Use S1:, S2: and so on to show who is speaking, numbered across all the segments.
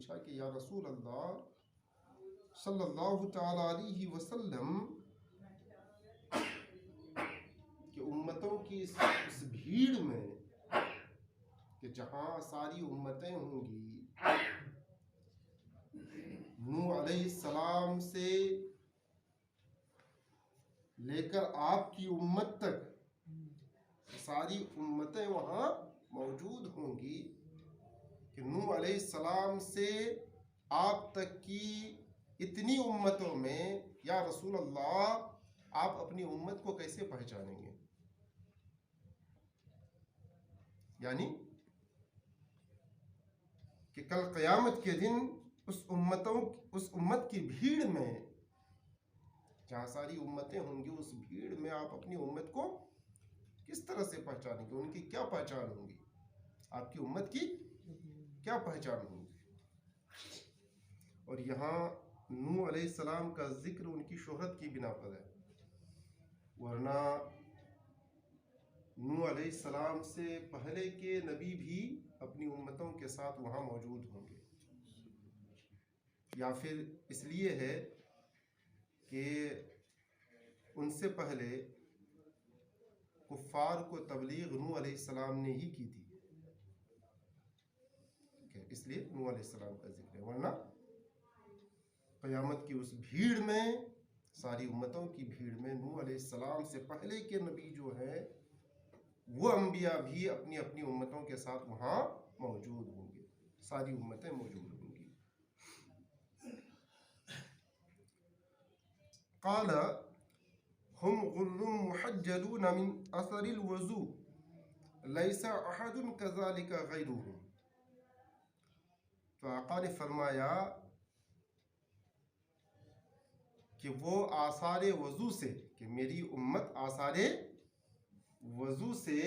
S1: पूछा कि या रसूल अल्लाह सल्लल्लाहु ताला अलैहि वसल्लम कि उम्मतों की इस भीड़ में कि जहाँ सारी उम्मतें होंगी, नूह अलैहिस्सलाम से लेकर आपकी उम्मत तक सारी उम्मतें वहाँ मौजूद होंगी कि नूह अलैहिस्सलाम से आप तक की इतनी उम्मतों में या रसूल अल्लाह आप अपनी उम्मत को कैसे पहचानेंगे? यानी कि कल क़यामत के दिन उस उम्मत की भीड़ में, जहाँ सारी उम्मतें होंगी, उस भीड़ में आप अपनी उम्मत को किस तरह से पहचानेंगे? उनकी क्या पहचान होगी? आपकी उम्मत की क्या पहचान होगी? और यहाँ नूह अलैहिस्सलाम का जिक्र उनकी शोहरत की बिना पर है, वरना नूह अलैहिस्सलाम से पहले के नबी भी अपनी उम्मतों के साथ वहाँ मौजूद होंगे। या फिर इसलिए है कि उनसे पहले कुफ़ार को तबलीग नूह अलैहिस्सलाम ने ही की थी, इसलिए नूह अलैहिस्सलाम का जिक्र है। वरना क़यामत की उस भीड़ में, सारी उम्मतों की भीड़ में, नूह अलैहिस्सलाम से पहले के नबी जो है वो अंबिया भी अपनी अपनी उम्मतों के साथ वहाँ मौजूद होंगे, सारी उम्मतें मौजूद होंगी। क़ाल हुम गुर्रुम मुहज्जलून मिन असरिल वज़ू लैसा अहदुन कज़ालिका गैरुहुम। तो आका ने फरमाया कि वो आसारे वज़ू से, कि मेरी उम्मत आसारे वज़ू से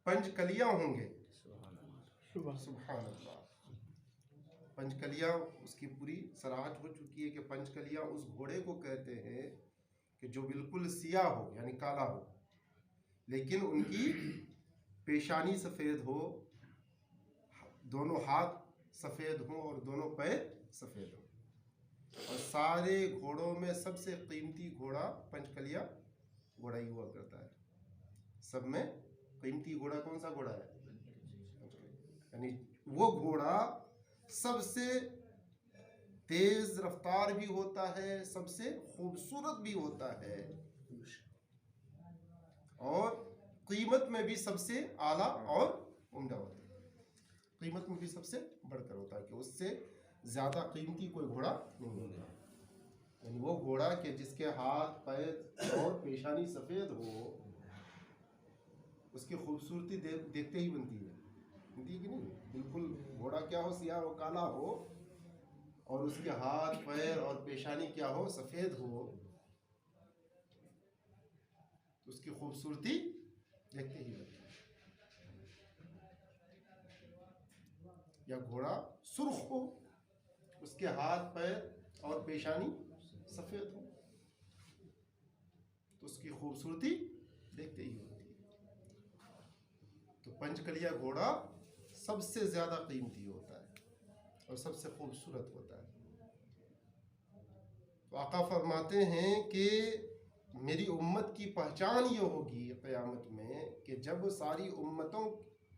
S1: पंचकलियाँ होंगे। सुभान अल्लाह। पंचकलियाँ, उसकी पूरी सराहत हो चुकी है कि पंचकलियाँ उस घोड़े को कहते हैं कि जो बिल्कुल सियाह हो, यानी काला हो, लेकिन उनकी पेशानी सफ़ेद हो, दोनों हाथ सफ़ेद हों और दोनों पैर सफ़ेद हों। और सारे घोड़ों में सबसे कीमती घोड़ा पंचकलिया घोड़ा ही हुआ करता है। सब में कीमती घोड़ा कौन सा घोड़ा है? यानी वो घोड़ा सबसे तेज रफ्तार भी होता है, सबसे खूबसूरत भी होता है, और कीमत में भी सबसे आला और उम्दा होता है। कीमत में भी सबसे बढ़कर होता है कि उससे ज़्यादा कीमती कोई घोड़ा नहीं होता। यानी वो घोड़ा के जिसके हाथ, पैर और पेशानी सफ़ेद हो, उसकी खूबसूरती देखते ही बनती है कि नहीं? बिल्कुल घोड़ा क्या हो, सियाह हो, काला हो, और उसके हाथ, पैर और पेशानी क्या हो, सफ़ेद हो, तो उसकी खूबसूरती देखते ही बनती है। या घोड़ा सुर्ख हो, उसके हाथ, पैर और पेशानी सफ़ेद हो, तो उसकी खूबसूरती देखते ही होती है। तो पंचकलिया घोड़ा सबसे ज़्यादा कीमती होता है और सबसे खूबसूरत होता है। तो आका फरमाते हैं कि मेरी उम्मत की पहचान ये होगी क़यामत में कि जब सारी उम्मतों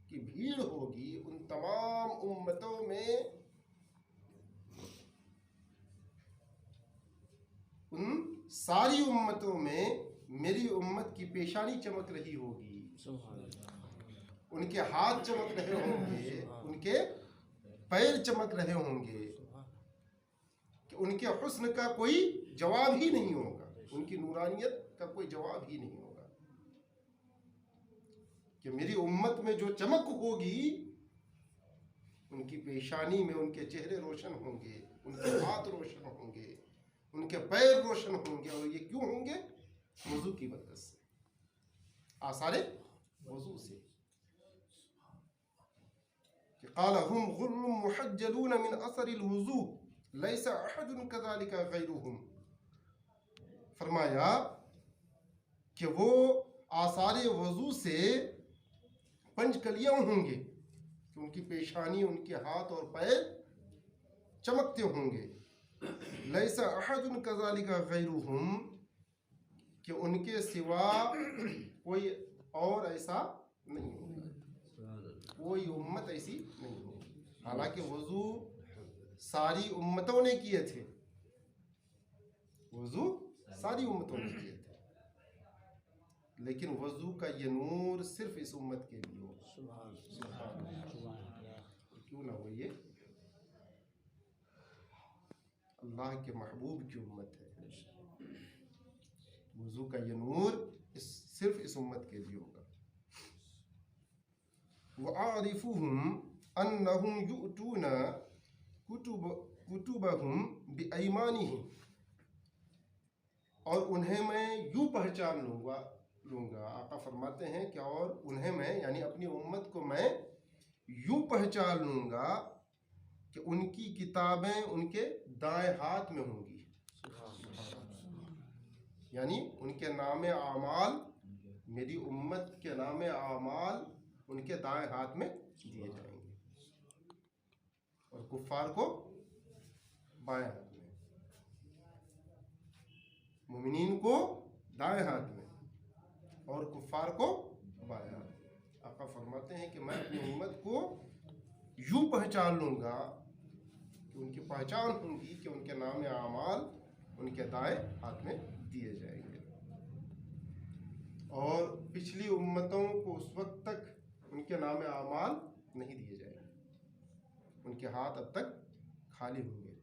S1: की भीड़ होगी, उन तमाम उम्मतों में, उन सारी उम्मतों में मेरी उम्मत की पेशानी चमक रही होगी, उनके हाथ चमक रहे होंगे, उनके पैर चमक रहे होंगे, कि उनके हुस्न का कोई जवाब ही नहीं होगा, उनकी नूरानियत का कोई जवाब ही नहीं होगा। कि मेरी उम्मत में जो चमक होगी, उनकी पेशानी में उनके चेहरे रोशन होंगे, उनके हाथ रोशन होंगे, उनके पैर रोशन होंगे। और ये क्यों होंगे? वज़ू की बरकत से, आसारे वज़ू से। कि क़ाल हुम गुर्रुम मुहज्जलून मिन असरिल वज़ू लैसा अहदुन कज़ालिका गैरुहुम। फरमाया कि वो आसारे वज़ू से पंचकलियाँ होंगे, कि तो उनकी पेशानी, उनके हाथ और पैर चमकते होंगे। लैसा अहदुन कज़ालिका गैरुहुम, कि उनके सिवा कोई और ऐसा नहीं होगा, कोई उम्मत ऐसी नहीं होगी। हालांकि वजू सारी उम्मतों ने किए थे, वजू सारी उम्मतों ने किए थे, लेकिन वजू का ये नूर सिर्फ इस उम्मत के लिए हो। क्यों ना हो, ये अल्लाह के महबूब की उम्मत है। वजू का ये नूर सिर्फ इस उम्मत के लिए होगा। वआरिफुहुम अन्नहुम युअतूना कुतुबहुम बिअयमानिहिम, और उन्हें मैं यूं पहचान लूँगा। आका फरमाते हैं कि और उन्हें मैं, यानी अपनी उम्मत को मैं यूं पहचान लूँगा कि उनकी किताबें उनके दाएं हाथ में होंगी, यानी उनके नामे आमाल, मेरी उम्मत के नामे आमाल उनके दाएं हाथ में दिए जाएंगे, और कुफ्फार को बाएं हाथ में, मुमिनीन को दाएं हाथ में और कुफ्फार को बाएं हाथ में। आका फरमाते हैं कि मैं अपनी उम्मत को यूं पहचान लूँगा कि उनकी पहचान होगी कि उनके नाम आमाल उनके दाएं हाथ में दिए जाएंगे। और पिछली उम्मतों को उस वक्त तक उनके नाम आमाल नहीं दिए जाएंगे, उनके हाथ अब तक खाली होंगे।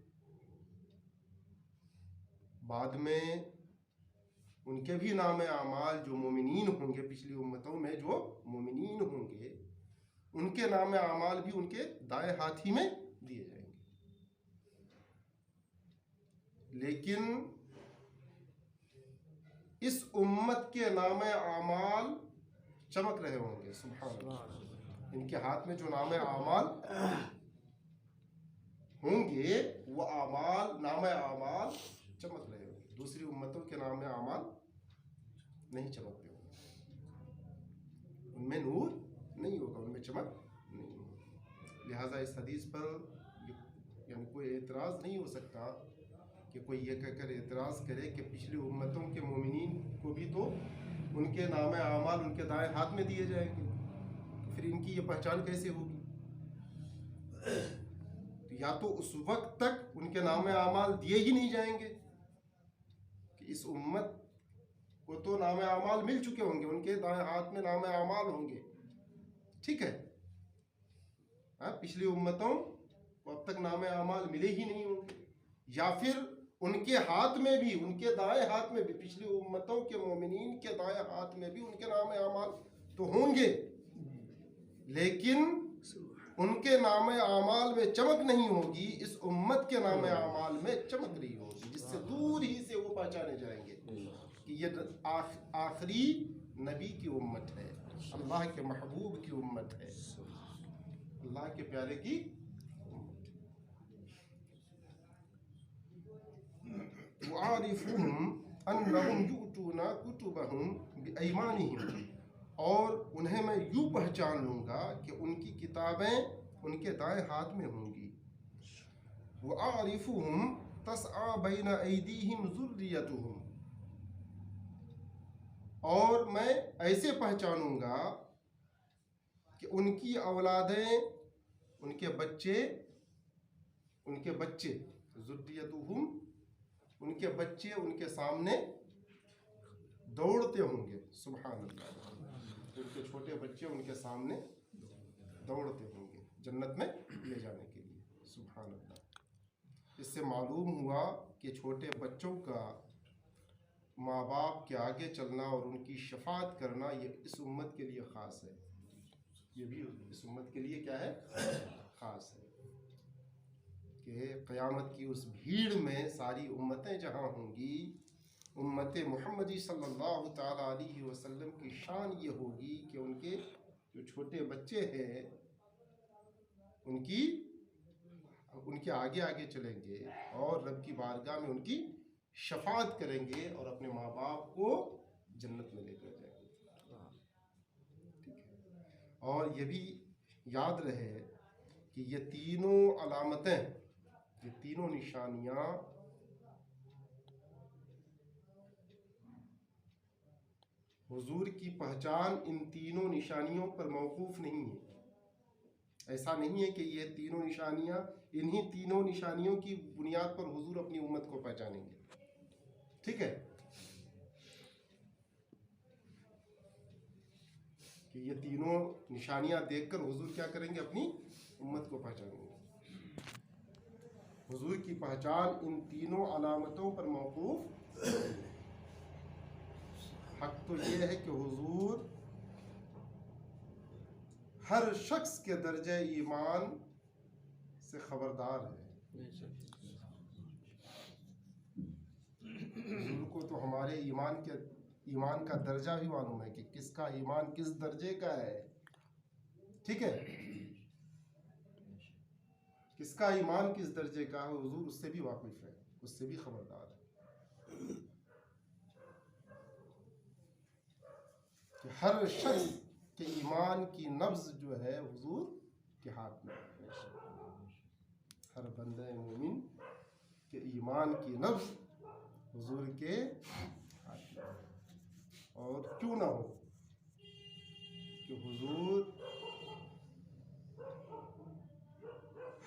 S1: बाद में उनके भी नाम आमाल जो मोमिनीन होंगे, पिछली उम्मतों में जो मोमिनीन होंगे, उनके नाम आमाल भी उनके दाएं हाथ ही में दिए जाएंगे। लेकिन इस उम्मत के नाम आमाल चमक रहे होंगे, सुभान अल्लाह। इनके हाथ में जो नाम आमाल होंगे वो आमाल, नाम आमाल चमक रहे होंगे। दूसरी उम्मतों के नाम आमाल नहीं चमकते होंगे, उनमें नूर नहीं होगा, उनमें चमक नहीं होगी। लिहाजा इस हदीस पर यानी कोई एतराज़ नहीं हो सकता कि कोई ये कहकर एतराज़ करे कि पिछली उम्मतों के मोमिनीन को भी तो उनके नाम आमाल उनके दाएं हाथ में दिए जाएंगे, तो फिर इनकी ये पहचान कैसे होगी? तो या तो उस वक्त तक उनके नाम आमाल दिए ही नहीं जाएंगे कि इस उम्मत को तो नाम आमाल मिल चुके होंगे, उनके दाएं हाथ में नाम आमाल होंगे, ठीक है, हाँ, पिछली उम्मतों को अब तक नाम आमाल मिले ही नहीं होंगे, या फिर उनके हाथ में भी, उनके दाएं हाथ में भी, पिछली उम्मतों के मोमिनीन के दाएं हाथ में भी उनके नाम आमाल तो होंगे, लेकिन उनके नाम आमाल में चमक नहीं होगी, इस उम्मत के नाम आमाल में चमक रही होगी, जिससे दूर ही से वो पहचाने जाएंगे कि ये आखिरी नबी की उम्मत है, अल्लाह के महबूब की उम्मत है, अल्लाह के प्यारे की वआरिफुहुम अन्नहुम युअतूना कुतुबहुम बिअयमानिहिम, और उन्हें मैं यूं पहचान लूँगा कि उनकी किताबें उनके दाएं हाथ में होंगी। वआरिफुहुम तसआ बैन ऐदीहिम ज़ुर्रियतुहुम, और मैं ऐसे पहचानूँगा कि उनकी औलादें, उनके बच्चे ज़ुर्रियतुहुम, उनके बच्चे उनके सामने दौड़ते होंगे, सुभान अल्लाह, उनके छोटे बच्चे उनके सामने दौड़ते होंगे जन्नत में ले जाने के लिए, सुभान अल्लाह। इससे मालूम हुआ कि छोटे बच्चों का माँ बाप के आगे चलना और उनकी शफाअत करना ये इस उम्मत के लिए ख़ास है, ये भी इस उम्मत के लिए क्या है, ख़ास है कि क़यामत की उस भीड़ में सारी उम्मतें जहाँ होंगी, उम्मत मुहम्मदी सल्लल्लाहु ताला अलैहि वसल्लम की शान ये होगी कि उनके जो छोटे बच्चे हैं उनके आगे आगे चलेंगे और रब की बारगाह में उनकी शफाअत करेंगे और अपने माँ बाप को जन्नत में लेकर जाएंगे, ठीक है। और ये भी याद रहे कि ये तीनों अलामतें, ये तीनों निशानियां हुजूर की पहचान इन तीनों निशानियों पर मौकूफ नहीं है। ऐसा नहीं है कि ये तीनों निशानियां, इन्हीं तीनों निशानियों की बुनियाद पर हुजूर अपनी उम्मत को पहचानेंगे। ठीक है, कि ये तीनों निशानियां देखकर हुजूर क्या करेंगे, अपनी उम्मत को पहचानेंगे। हुजूर की पहचान इन तीनों अलामतों पर मौकूफ। हक तो ये है कि हुजूर हर शख्स के दर्जे ईमान से खबरदार है। हुजूर को तो हमारे ईमान का दर्जा भी मालूम है कि किसका ईमान किस दर्जे का है। ठीक है, किसका ईमान किस दर्जे का है, हुजूर उससे भी वाकिफ है, उससे भी खबरदार है कि हर शख्स के ईमान की नब्ज जो है हुजूर के हाथ में है। हर बंदे मोमिन के ईमान की नब्ज हुजूर के हाथ में है। और क्यों ना हो कि हुजूर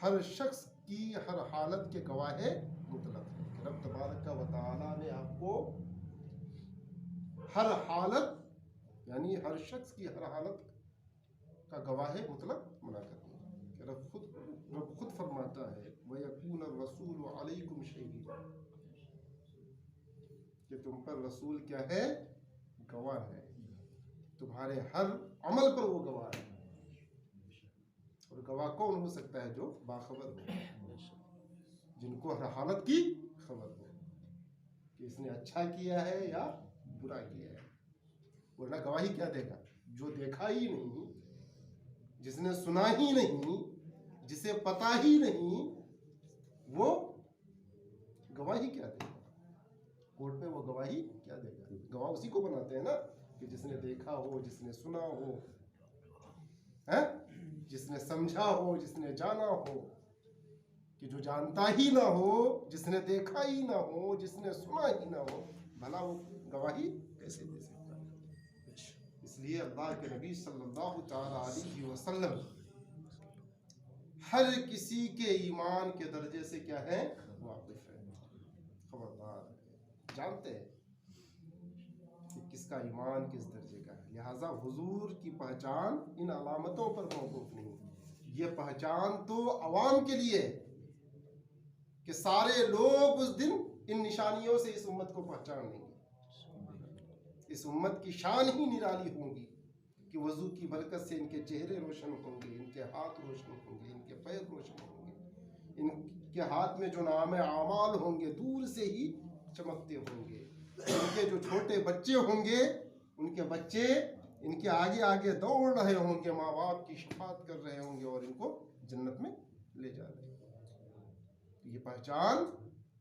S1: हर शख्स की हर हालत के गवाह मुतलक है कि रब तबारक व तआला ने आपको हर हालत, यानी हर शख्स की हर हालत का गवाह मुतलक बना कर दिया कि रब खुद फरमाता है वयकून रसूल अलैकुम शहीदा, कि तुम पर रसूल क्या है, गवाह है, तुम्हारे हर अमल पर वो गवाह है। और गवाह कौन हो सकता है, जो बाखबर हो, जिनको हर हालत की खबर हो कि इसने अच्छा किया है या बुरा किया है। वरना गवाही क्या देगा, जो देखा ही नहीं, जिसने सुना ही नहीं, जिसे पता ही नहीं, वो गवाही क्या देगा। कोर्ट में वो गवाही क्या देगा। गवाह उसी को बनाते हैं ना कि जिसने देखा हो, जिसने सुना हो, है, जिसने समझा हो, जिसने जाना हो। कि जो जानता ही ना हो, जिसने देखा ही ना हो, जिसने सुना ही ना हो, भला वो गवाही कैसे दे सकता है। इसलिए अल्लाह के नबी सल्लल्लाहु तआला अलैहि वसल्लम हर किसी के ईमान के दर्जे से क्या है, वाकिफ है, खबरदार है, जानते हैं कि किसका ईमान किस दर्जे का है। लिहाजा हुजूर की पहचान इन अलामतों पर मौकूफ नहीं, ये पहचान तो अवाम के लिए कि सारे लोग उस दिन इन निशानियों से इस उम्मत को पहचान लेंगे। इस उम्मत की शान ही निराली होगी कि वजू की बरकत से इनके चेहरे रोशन होंगे, इनके हाथ रोशन होंगे, इनके पैर रोशन होंगे, इनके हाथ में जो नाम आमाल होंगे दूर से ही चमकते होंगे। इनके जो छोटे बच्चे होंगे, उनके बच्चे इनके आगे आगे दौड़ रहे होंगे, माँ बाप की शफात कर रहे होंगे और इनको जन्नत में ले जा रहे होंगे। ये पहचान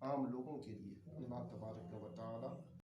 S1: आम लोगों के लिए। अल्लाह तबारक व तआला